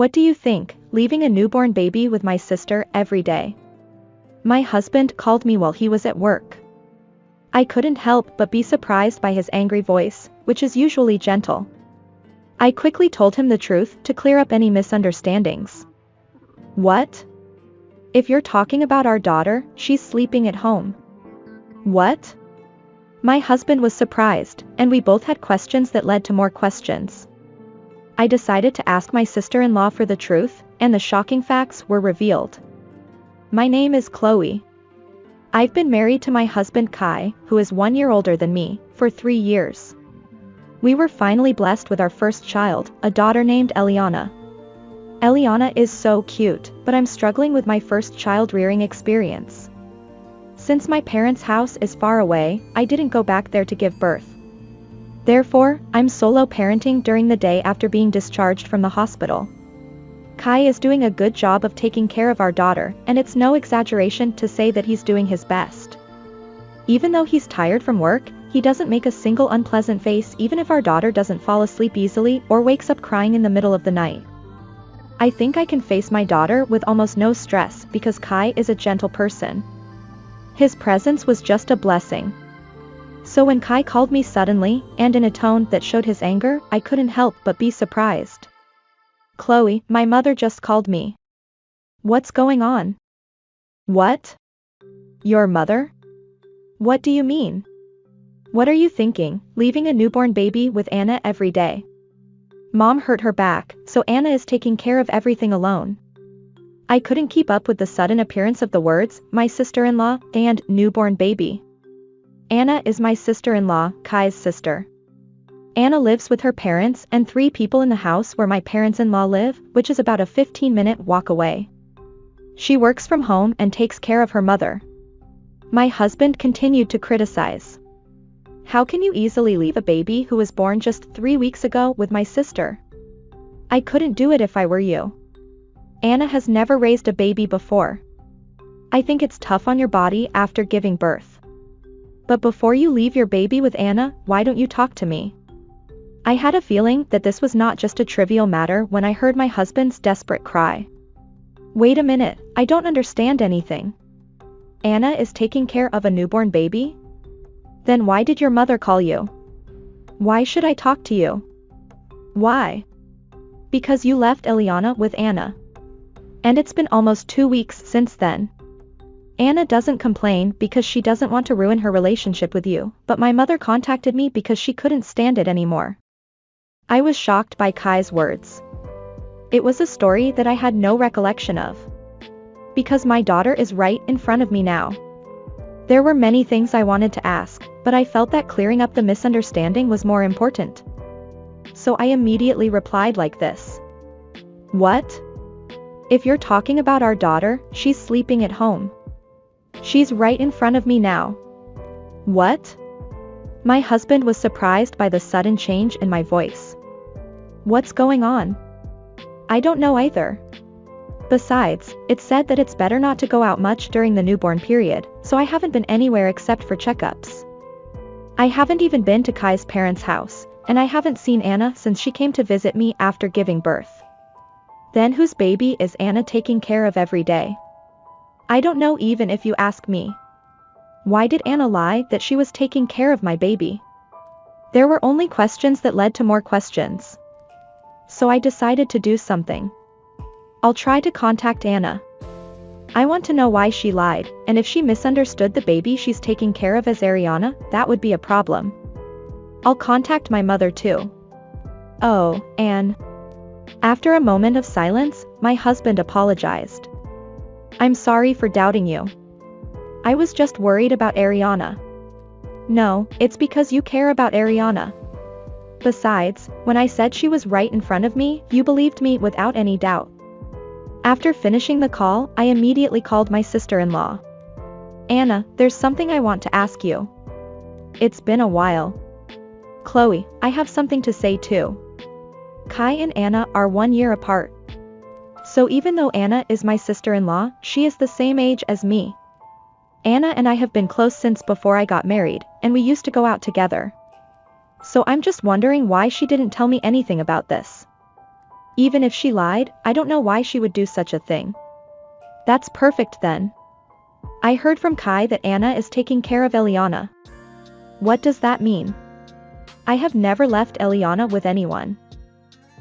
What do you think, leaving a newborn baby with my sister every day? My husband called me while he was at work. I couldn't help but be surprised by his angry voice, which is usually gentle. I quickly told him the truth to clear up any misunderstandings. What? If you're talking about our daughter, she's sleeping at home. What? My husband was surprised, and we both had questions that led to more questions. I decided to ask my sister-in-law for the truth, and the shocking facts were revealed. My name is Chloe. I've been married to my husband Kai, who is 1 year older than me, for 3 years. We were finally blessed with our first child, a daughter named Eliana. Eliana is so cute, but I'm struggling with my first child rearing experience. Since my parents' house is far away, I didn't go back there to give birth. Therefore, I'm solo parenting during the day after being discharged from the hospital. Kai is doing a good job of taking care of our daughter, and it's no exaggeration to say that he's doing his best. Even though he's tired from work, he doesn't make a single unpleasant face even if our daughter doesn't fall asleep easily or wakes up crying in the middle of the night. I think I can face my daughter with almost no stress because Kai is a gentle person. His presence was just a blessing. So when Kai called me suddenly, and in a tone that showed his anger, I couldn't help but be surprised. Chloe, my mother just called me. What's going on? What? Your mother? What do you mean? What are you thinking, leaving a newborn baby with Anna every day? Mom hurt her back, so Anna is taking care of everything alone. I couldn't keep up with the sudden appearance of the words, my sister-in-law, and newborn baby. Anna is my sister-in-law, Kai's sister. Anna lives with her parents and 3 people in the house where my parents-in-law live, which is about a 15-minute walk away. She works from home and takes care of her mother. My husband continued to criticize. How can you easily leave a baby who was born just 3 weeks ago with my sister? I couldn't do it if I were you. Anna has never raised a baby before. I think it's tough on your body after giving birth. But before you leave your baby with Anna, why don't you talk to me? I had a feeling that this was not just a trivial matter when I heard my husband's desperate cry. Wait a minute, I don't understand anything. Anna is taking care of a newborn baby? Then why did your mother call you? Why should I talk to you? Why? Because you left Eliana with Anna. And it's been almost 2 weeks since then. Anna doesn't complain because she doesn't want to ruin her relationship with you, but my mother contacted me because she couldn't stand it anymore. I was shocked by Kai's words. It was a story that I had no recollection of. Because my daughter is right in front of me now. There were many things I wanted to ask, but I felt that clearing up the misunderstanding was more important. So I immediately replied like this. What? If you're talking about our daughter, she's sleeping at home. She's right in front of me now. What? My husband was surprised by the sudden change in my voice. What's going on? I don't know either. Besides, it's said that it's better not to go out much during the newborn period, so I haven't been anywhere except for checkups. I haven't even been to Kai's parents' house, and I haven't seen Anna since she came to visit me after giving birth. Then whose baby is Anna taking care of every day? I don't know even if you ask me. Why did Anna lie that she was taking care of my baby? There were only questions that led to more questions. So I decided to do something. I'll try to contact Anna. I want to know why she lied, and if she misunderstood the baby she's taking care of as Ariana, that would be a problem. I'll contact my mother too. Oh, Anne. After a moment of silence, my husband apologized. I'm sorry for doubting you. I was just worried about Ariana. No, it's because you care about Ariana. Besides, when I said she was right in front of me, you believed me without any doubt. After finishing the call, I immediately called my sister-in-law. Anna, there's something I want to ask you. It's been a while. Chloe, I have something to say too. Kai and Anna are 1 year apart. So even though Anna is my sister-in-law, she is the same age as me. Anna and I have been close since before I got married, and we used to go out together. So I'm just wondering why she didn't tell me anything about this. Even if she lied, I don't know why she would do such a thing. That's perfect then. I heard from Kai that Anna is taking care of Eliana. What does that mean? I have never left Eliana with anyone.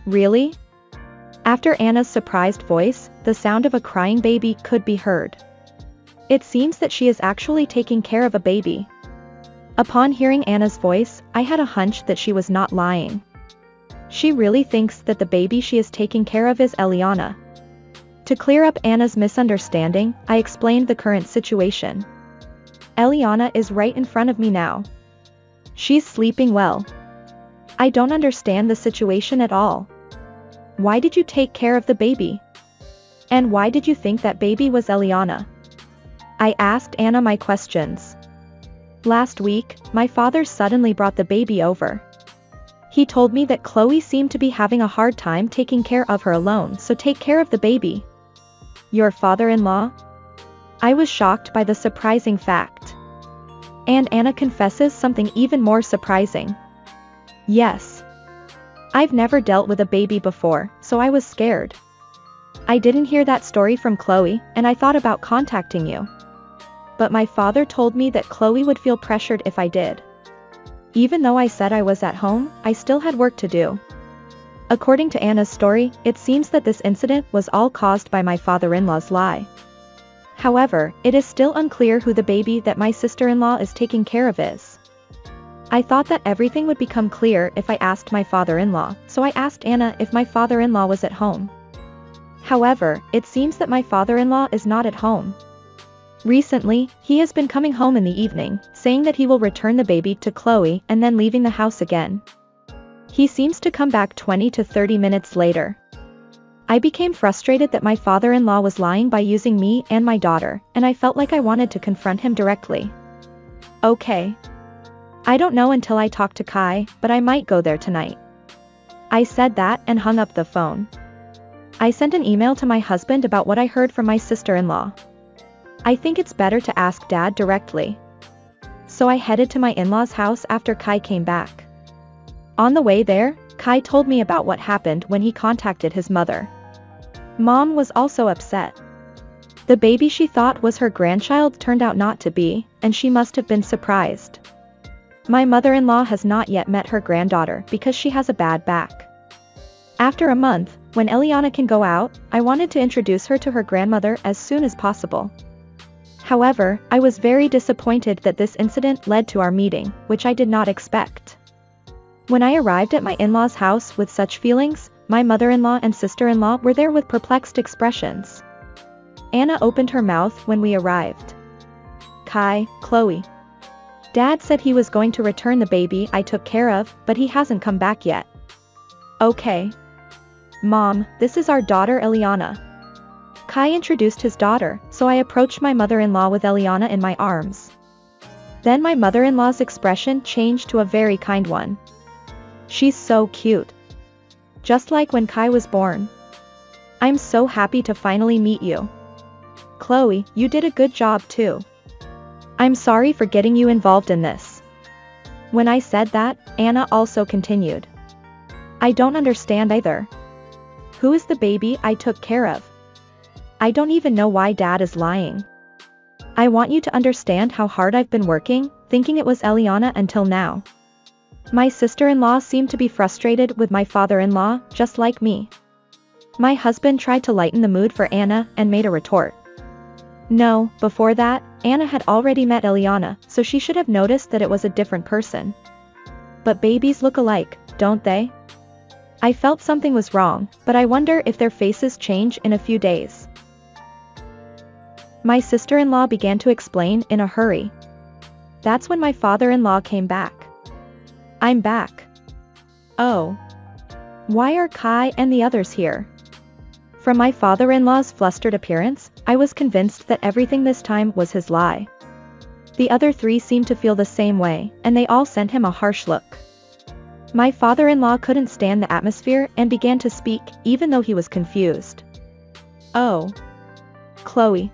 Really? After Anna's surprised voice, the sound of a crying baby could be heard. It seems that she is actually taking care of a baby. Upon hearing Anna's voice, I had a hunch that she was not lying. She really thinks that the baby she is taking care of is Eliana. To clear up Anna's misunderstanding, I explained the current situation. Eliana is right in front of me now. She's sleeping well. I don't understand the situation at all. Why did you take care of the baby? And why did you think that baby was Eliana? I asked Anna my questions. Last week, my father suddenly brought the baby over. He told me that Chloe seemed to be having a hard time taking care of her alone, so take care of the baby. Your father-in-law? I was shocked by the surprising fact. And Anna confesses something even more surprising. Yes. I've never dealt with a baby before, so I was scared. I didn't hear that story from Chloe, and I thought about contacting you. But my father told me that Chloe would feel pressured if I did. Even though I said I was at home, I still had work to do. According to Anna's story, it seems that this incident was all caused by my father-in-law's lie. However, it is still unclear who the baby that my sister-in-law is taking care of is. I thought that everything would become clear if I asked my father-in-law, so I asked Anna if my father-in-law was at home. However, it seems that my father-in-law is not at home. Recently, he has been coming home in the evening, saying that he will return the baby to Chloe and then leaving the house again. He seems to come back 20 to 30 minutes later. I became frustrated that my father-in-law was lying by using me and my daughter, and I felt like I wanted to confront him directly. Okay. I don't know until I talk to Kai, but I might go there tonight. I said that and hung up the phone. I sent an email to my husband about what I heard from my sister-in-law. I think it's better to ask Dad directly. So I headed to my in-laws' house after Kai came back. On the way there, Kai told me about what happened when he contacted his mother. Mom was also upset. The baby she thought was her grandchild turned out not to be, and she must have been surprised. My mother-in-law has not yet met her granddaughter because she has a bad back. After a month, when Eliana can go out, I wanted to introduce her to her grandmother as soon as possible. However, I was very disappointed that this incident led to our meeting, which I did not expect. When I arrived at my in-laws' house with such feelings, my mother-in-law and sister-in-law were there with perplexed expressions. Anna opened her mouth when we arrived. Kai, Chloe. Dad said he was going to return the baby I took care of, but he hasn't come back yet. Okay. Mom, this is our daughter Eliana. Kai introduced his daughter, so I approached my mother-in-law with Eliana in my arms. Then my mother-in-law's expression changed to a very kind one. She's so cute. Just like when Kai was born. I'm so happy to finally meet you. Chloe, you did a good job too. I'm sorry for getting you involved in this. When I said that, Anna also continued. I don't understand either. Who is the baby I took care of? I don't even know why Dad is lying. I want you to understand how hard I've been working, thinking it was Eliana until now. My sister-in-law seemed to be frustrated with my father-in-law, just like me. My husband tried to lighten the mood for Anna and made a retort. No, before that, Anna had already met Eliana, so she should have noticed that it was a different person. But babies look alike, don't they? I felt something was wrong, but I wonder if their faces change in a few days. My sister-in-law began to explain in a hurry. That's when my father-in-law came back. I'm back. Oh. Why are Kai and the others here? From my father-in-law's flustered appearance, I was convinced that everything this time was his lie. The other three seemed to feel the same way, and they all sent him a harsh look. My father-in-law couldn't stand the atmosphere and began to speak, even though he was confused. Oh. Chloe.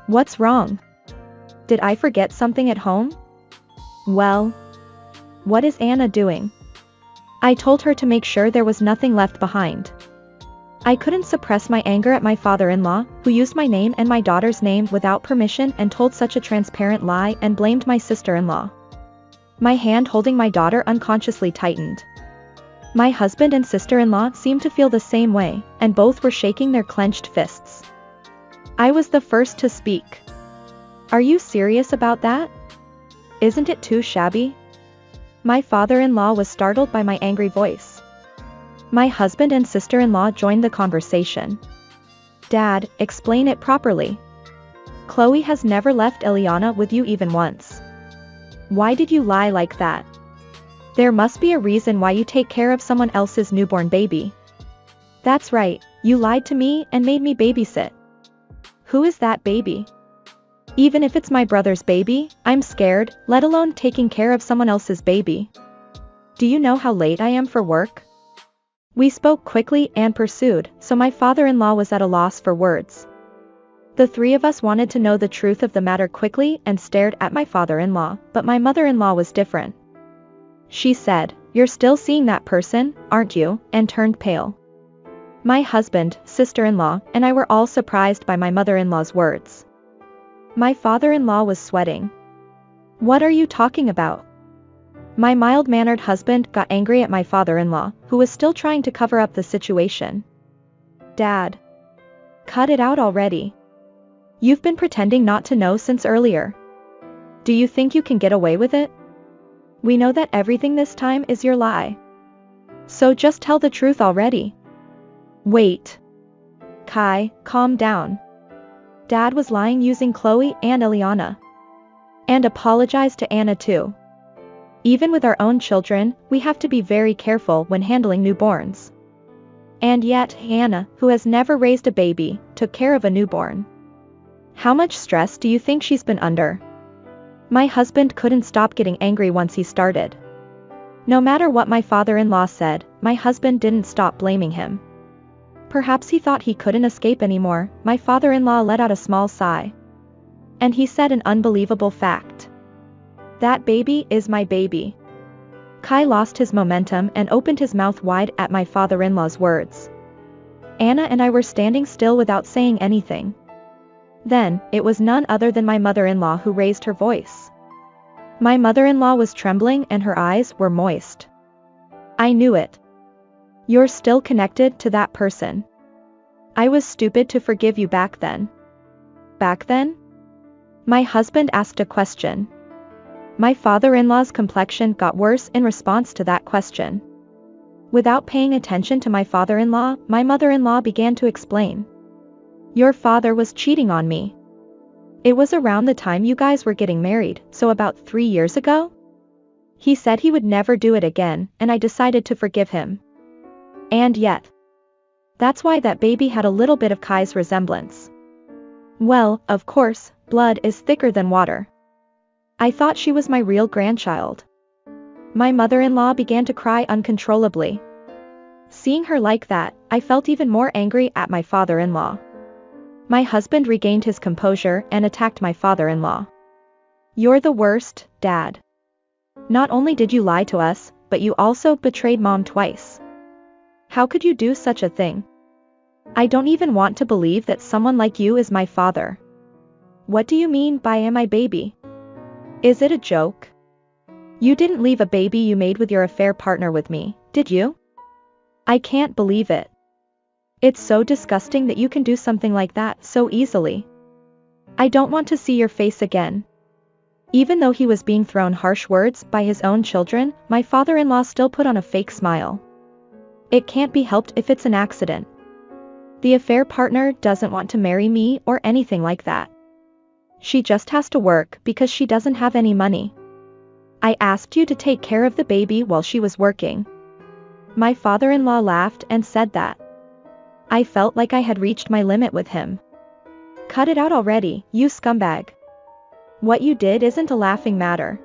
What's wrong? Did I forget something at home? Well. What is Anna doing? I told her to make sure there was nothing left behind. I couldn't suppress my anger at my father-in-law, who used my name and my daughter's name without permission and told such a transparent lie and blamed my sister-in-law. My hand holding my daughter unconsciously tightened. My husband and sister-in-law seemed to feel the same way, and both were shaking their clenched fists. I was the first to speak. Are you serious about that? Isn't it too shabby? My father-in-law was startled by my angry voice. My husband and sister-in-law joined the conversation. Dad, explain it properly. Chloe has never left Ileana with you even once. Why did you lie like that? There must be a reason why you take care of someone else's newborn baby. That's right, you lied to me and made me babysit. Who is that baby? Even if it's my brother's baby, I'm scared, let alone taking care of someone else's baby. Do you know how late I am for work? We spoke quickly and pursued, so my father-in-law was at a loss for words. The three of us wanted to know the truth of the matter quickly and stared at my father-in-law, but my mother-in-law was different. She said, "You're still seeing that person, aren't you?" and turned pale. My husband, sister-in-law, and I were all surprised by my mother-in-law's words. My father-in-law was sweating. What are you talking about? My mild-mannered husband got angry at my father-in-law, who was still trying to cover up the situation. Dad. Cut it out already. You've been pretending not to know since earlier. Do you think you can get away with it? We know that everything this time is your lie. So just tell the truth already. Wait. Kai, calm down. Dad was lying using Chloe and Ileana. And apologized to Anna too. Even with our own children, we have to be very careful when handling newborns. And yet, Anna, who has never raised a baby, took care of a newborn. How much stress do you think she's been under? My husband couldn't stop getting angry once he started. No matter what my father-in-law said, my husband didn't stop blaming him. Perhaps he thought he couldn't escape anymore. My father-in-law let out a small sigh. And he said an unbelievable fact. That baby is my baby. Kai lost his momentum and opened his mouth wide at my father-in-law's words. Anna and I were standing still without saying anything. Then, it was none other than my mother-in-law who raised her voice. My mother-in-law was trembling and her eyes were moist. I knew it. You're still connected to that person. I was stupid to forgive you back then. Back then? My husband asked a question. My father-in-law's complexion got worse in response to that question. Without paying attention to my father-in-law, my mother-in-law began to explain. Your father was cheating on me. It was around the time you guys were getting married, so about 3 years ago? He said he would never do it again, and I decided to forgive him. And yet. That's why that baby had a little bit of Kai's resemblance. Well, of course, blood is thicker than water. I thought she was my real grandchild. My mother-in-law began to cry uncontrollably. Seeing her like that, I felt even more angry at my father-in-law. My husband regained his composure and attacked my father-in-law. You're the worst, Dad. Not only did you lie to us, but you also betrayed Mom twice. How could you do such a thing? I don't even want to believe that someone like you is my father. What do you mean by am I baby? Is it a joke? You didn't leave a baby you made with your affair partner with me, did you? I can't believe it. It's so disgusting that you can do something like that so easily. I don't want to see your face again. Even though he was being thrown harsh words by his own children, my father-in-law still put on a fake smile. It can't be helped if it's an accident. The affair partner doesn't want to marry me or anything like that. She just has to work because she doesn't have any money. I asked you to take care of the baby while she was working. My father-in-law laughed and said that. I felt like I had reached my limit with him. Cut it out already, you scumbag. What you did isn't a laughing matter.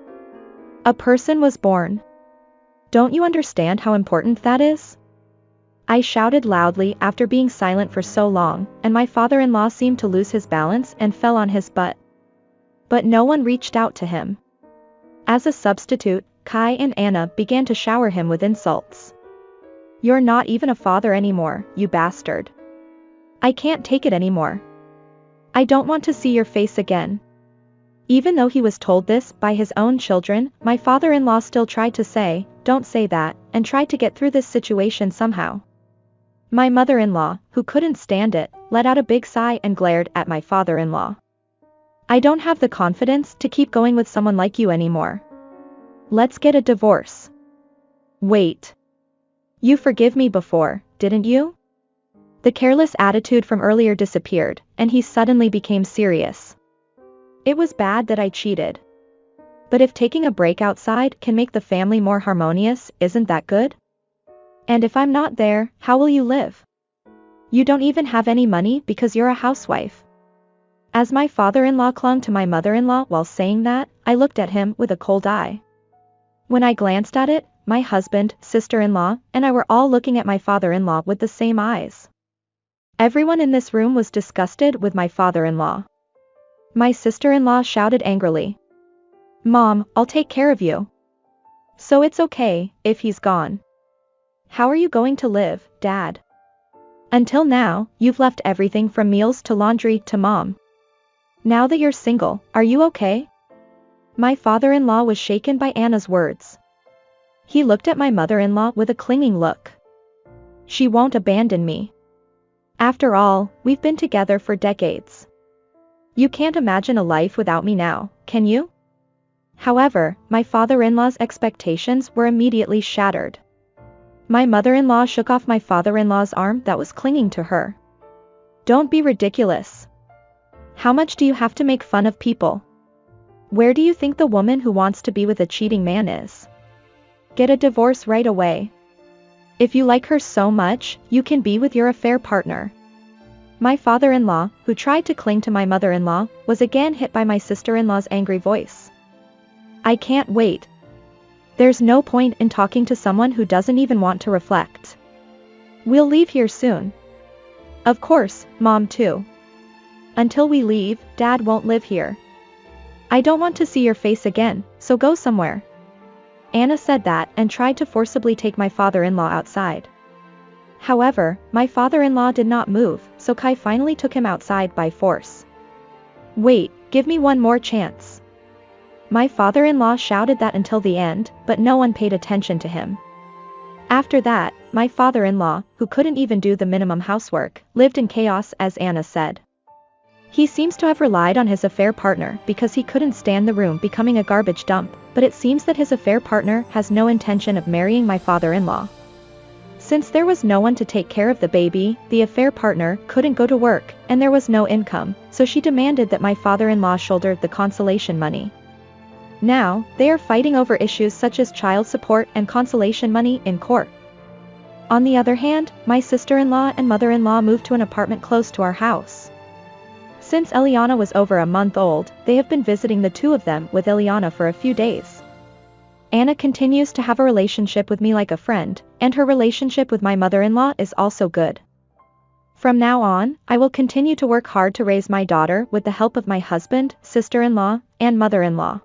A person was born. Don't you understand how important that is? I shouted loudly after being silent for so long, and my father-in-law seemed to lose his balance and fell on his butt. But no one reached out to him. As a substitute, Kai and Anna began to shower him with insults. You're not even a father anymore, you bastard. I can't take it anymore. I don't want to see your face again. Even though he was told this by his own children, my father-in-law still tried to say, don't say that, and tried to get through this situation somehow. My mother-in-law, who couldn't stand it, let out a big sigh and glared at my father-in-law. I don't have the confidence to keep going with someone like you anymore. Let's get a divorce. Wait. You forgive me before, didn't you? The careless attitude from earlier disappeared, and he suddenly became serious. It was bad that I cheated. But if taking a break outside can make the family more harmonious, isn't that good? And if I'm not there, how will you live? You don't even have any money because you're a housewife. As my father-in-law clung to my mother-in-law while saying that, I looked at him with a cold eye. When I glanced at it, my husband, sister-in-law, and I were all looking at my father-in-law with the same eyes. Everyone in this room was disgusted with my father-in-law. My sister-in-law shouted angrily. Mom, I'll take care of you. So it's okay, if he's gone. How are you going to live, Dad? Until now, you've left everything from meals to laundry to Mom. Now that you're single, are you okay? My father-in-law was shaken by Anna's words. He looked at my mother-in-law with a clinging look. She won't abandon me. After all, we've been together for decades. You can't imagine a life without me now, can you? However, my father-in-law's expectations were immediately shattered. My mother-in-law shook off my father-in-law's arm that was clinging to her. Don't be ridiculous. How much do you have to make fun of people? Where do you think the woman who wants to be with a cheating man is? Get a divorce right away. If you like her so much, you can be with your affair partner. My father-in-law, who tried to cling to my mother-in-law, was again hit by my sister-in-law's angry voice. I can't wait. There's no point in talking to someone who doesn't even want to reflect. We'll leave here soon. Of course, Mom too. Until we leave, Dad won't live here. I don't want to see your face again, so go somewhere. Anna said that and tried to forcibly take my father-in-law outside. However, my father-in-law did not move, so Kai finally took him outside by force. Wait, give me one more chance. My father-in-law shouted that until the end, but no one paid attention to him. After that, my father-in-law, who couldn't even do the minimum housework, lived in chaos as Anna said. He seems to have relied on his affair partner because he couldn't stand the room becoming a garbage dump, but it seems that his affair partner has no intention of marrying my father-in-law. Since there was no one to take care of the baby, the affair partner couldn't go to work, and there was no income, so she demanded that my father-in-law shoulder the consolation money. Now, they are fighting over issues such as child support and consolation money in court. On the other hand, my sister-in-law and mother-in-law moved to an apartment close to our house. Since Eliana was over a month old, they have been visiting the two of them with Eliana for a few days. Anna continues to have a relationship with me like a friend, and her relationship with my mother-in-law is also good. From now on, I will continue to work hard to raise my daughter with the help of my husband, sister-in-law, and mother-in-law.